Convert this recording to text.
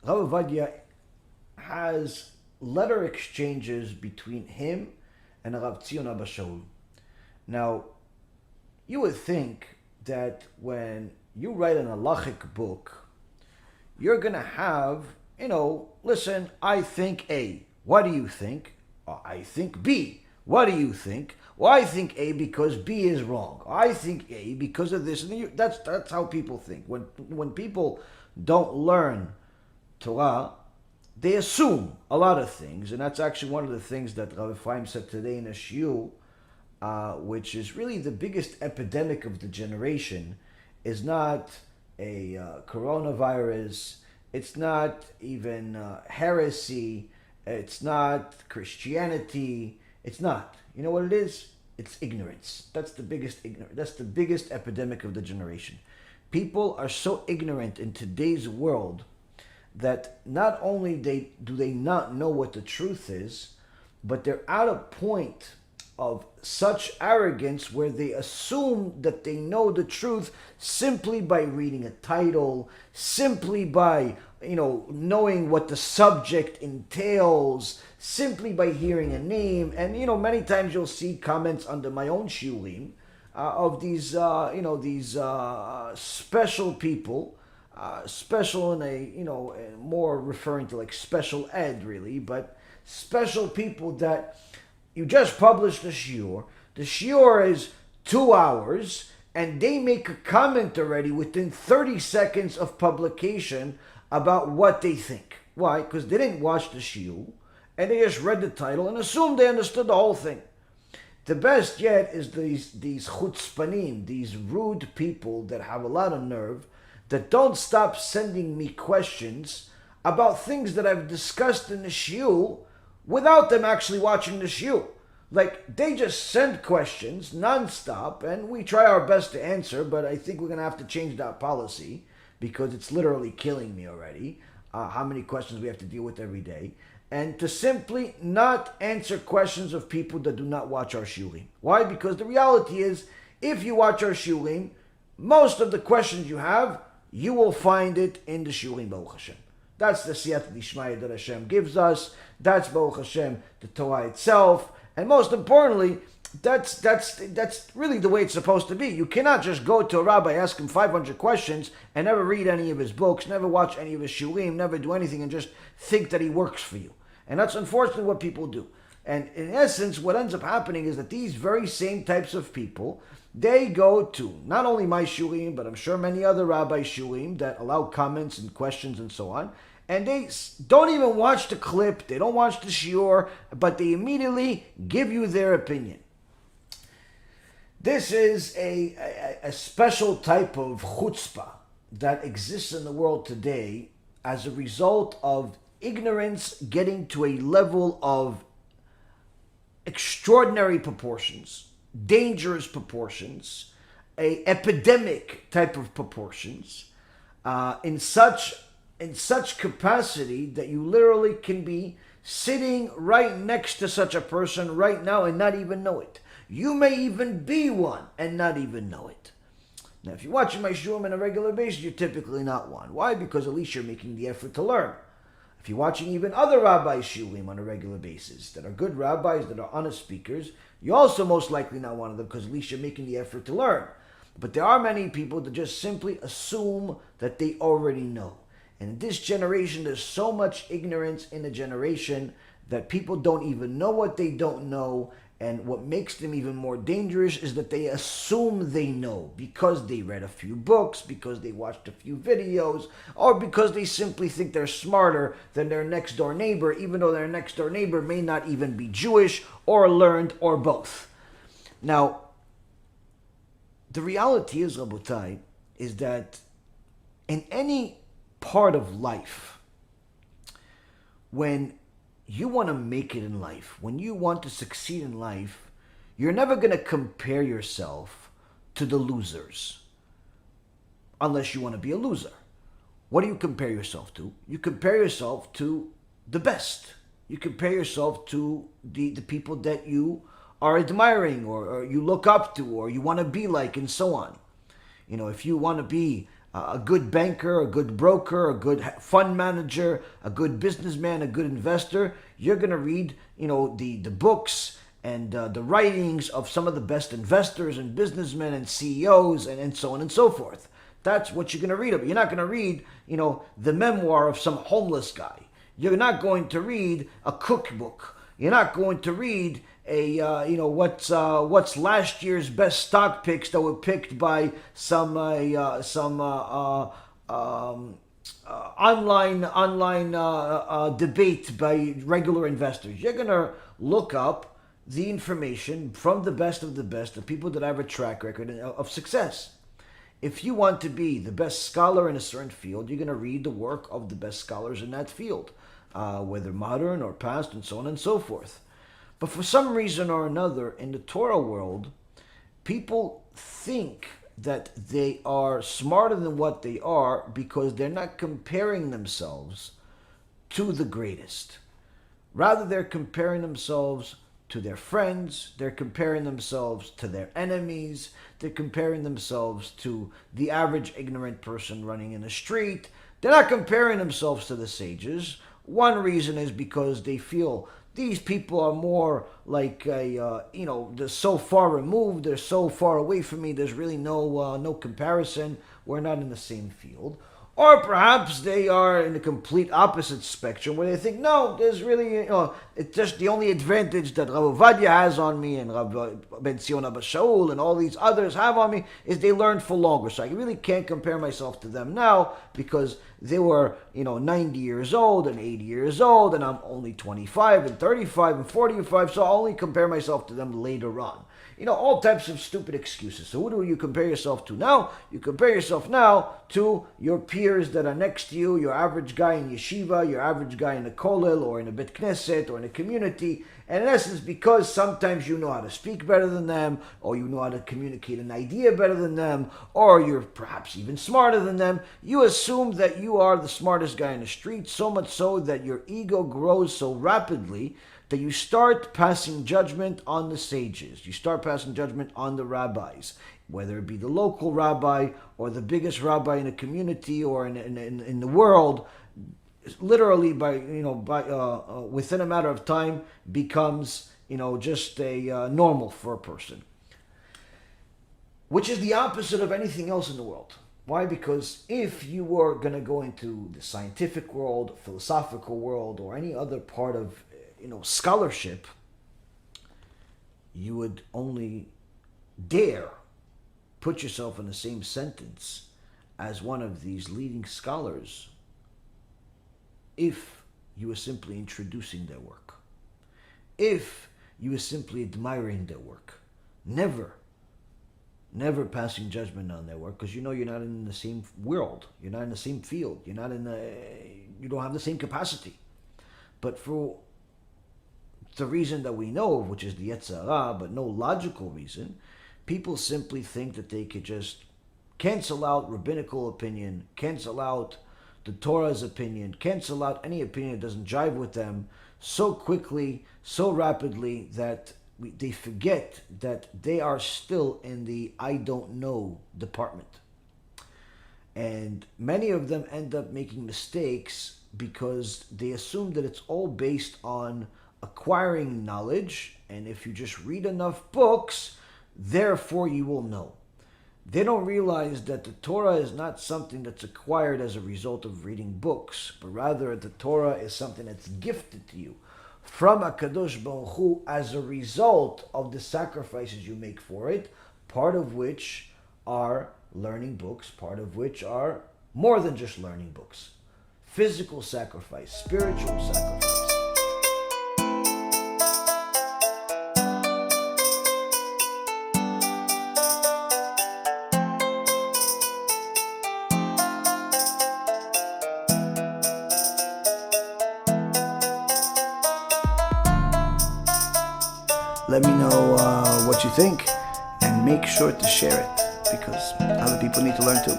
Rav Ovadia has letter exchanges between him and Rav Tzion Abba Shaul. Now, you would think that when you write an halachic book, you're going to have, listen, I think A. What do you think? I think B. What do you think? Well, I think A because B is wrong. I think A because of this. And that's how people think. When people don't learn Torah, they assume a lot of things. And that's actually one of the things that Rav Chaim said today in a shiur, which is really the biggest epidemic of the generation, is not a coronavirus. It's not even heresy. It's not Christianity. It's not. You know what it is? It's ignorance. That's the biggest epidemic of the generation. People are so ignorant in today's world that not only do they not know what the truth is, but they're at a point of such arrogance where they assume that they know the truth simply by reading a title, simply by knowing what the subject entails, simply by hearing a name. And many times you'll see comments under my own shiurim of these special people, special in a more referring to like special ed really, but special people that you just published a shiur. The shiur is 2 hours, and they make a comment already within 30 seconds of publication about what they think. Why? Because they didn't watch the shiur, and they just read the title and assumed they understood the whole thing. The best yet is these chutzpanim, these rude people that have a lot of nerve, that don't stop sending me questions about things that I've discussed in the shiur without them actually watching the shiur. Like, they just send questions nonstop, and we try our best to answer, but I think we're going to have to change that policy, because it's literally killing me already, how many questions we have to deal with every day, and to simply not answer questions of people that do not watch our shiurim. Why? Because the reality is, if you watch our shiurim, most of the questions you have, you will find it in the shiurim, Baruch Hashem. That's the siyata d'ishmaya that Hashem gives us. That's Baruch Hashem, the Torah itself. And most importantly, that's really the way it's supposed to be. You cannot just go to a rabbi, ask him 500 questions, and never read any of his books, never watch any of his shiurim, never do anything, and just think that he works for you. And that's unfortunately what people do. And in essence, what ends up happening is that these very same types of people, they go to not only my shiurim, but I'm sure many other rabbi shiurim that allow comments and questions and so on, and they don't even watch the clip, they don't watch the shiur, but they immediately give you their opinion. This is a special type of chutzpah that exists in the world today as a result of ignorance getting to a level of extraordinary proportions, dangerous proportions, a epidemic type of proportions, in such capacity that you literally can be sitting right next to such a person right now and not even know it. You may even be one and not even know it. Now, if you're watching my shiurim on a regular basis, you're typically not one. Why? Because at least you're making the effort to learn. If you're watching even other rabbis' shiurim on a regular basis that are good rabbis, that are honest speakers, you're also most likely not one of them, because at least you're making the effort to learn. But there are many people that just simply assume that they already know. And in this generation, there's so much ignorance in the generation that people don't even know what they don't know. And what makes them even more dangerous is that they assume they know because they read a few books, because they watched a few videos, or because they simply think they're smarter than their next door neighbor, even though their next door neighbor may not even be Jewish or learned or both. Now, the reality is, Rabotai, is that in any part of life, when you want to make it in life, when you want to succeed in life, you're never going to compare yourself to the losers unless you want to be a loser. What do you compare yourself to? You compare yourself to the best. You compare yourself to the people that you are admiring or you look up to or you want to be like and so on. You know, if you want to be a good banker, a good broker, a good fund manager, a good businessman, a good investor. You're going to read, the books and the writings of some of the best investors and businessmen and CEOs and so on and so forth. That's what you're going to read about. You're not going to read, the memoir of some homeless guy. You're not going to read a cookbook. You're not going to read what's last year's best stock picks that were picked by some online debate by regular investors. You're gonna look up the information from the best of the best, the people that have a track record of success. If you want to be the best scholar in a certain field, you're going to read the work of the best scholars in that field, whether modern or past, and so on and so forth. But for some reason or another, in the Torah world, people think that they are smarter than what they are because they're not comparing themselves to the greatest. Rather, they're comparing themselves to their friends, they're comparing themselves to their enemies, they're comparing themselves to the average ignorant person running in the street. They're not comparing themselves to the sages. One reason is because they feel these people are more like they're so far removed, they're so far away from me, there's really no comparison, we're not in the same field. Or perhaps they are in the complete opposite spectrum where they think, no, there's really, it's just the only advantage that Rav Ovadia has on me and Rav Ben Zion Abba Shaul and all these others have on me is they learned for longer. So I really can't compare myself to them now because they were, 90 years old and 80 years old and I'm only 25 and 35 and 45, so I'll only compare myself to them later on. All types of stupid excuses. So who do you compare yourself to now? You compare yourself now to your peers that are next to you, your average guy in yeshiva, your average guy in a kollel or in a bet knesset or in a community. And in essence, because sometimes you know how to speak better than them, or you know how to communicate an idea better than them, or you're perhaps even smarter than them, you assume that you are the smartest guy in the street, so much so that your ego grows so rapidly that you start passing judgment on the sages. You start passing judgment on the rabbis, whether it be the local rabbi or the biggest rabbi in a community or in the world. Literally, within a matter of time, becomes just a normal for a person, which is the opposite of anything else in the world. Why? Because if you were going to go into the scientific world, philosophical world, or any other part of scholarship, you would only dare put yourself in the same sentence as one of these leading scholars if you were simply introducing their work, if you were simply admiring their work, never passing judgment on their work, because you're not in the same world, you're not in the same field, you don't have the same capacity. But for the reason that we know, which is the Yetzer Hara, but no logical reason, people simply think that they could just cancel out rabbinical opinion, cancel out the Torah's opinion, cancel out any opinion that doesn't jive with them so quickly, so rapidly that they forget that they are still in the I don't know department. And many of them end up making mistakes because they assume that it's all based on acquiring knowledge, and if you just read enough books, therefore you will know. They don't realize that the Torah is not something that's acquired as a result of reading books, but rather the Torah is something that's gifted to you from HaKadosh Baruch Hu as a result of the sacrifices you make for it, part of which are learning books, part of which are more than just learning books. Physical sacrifice, spiritual sacrifice. Let me know what you think, and make sure to share it because other people need to learn too.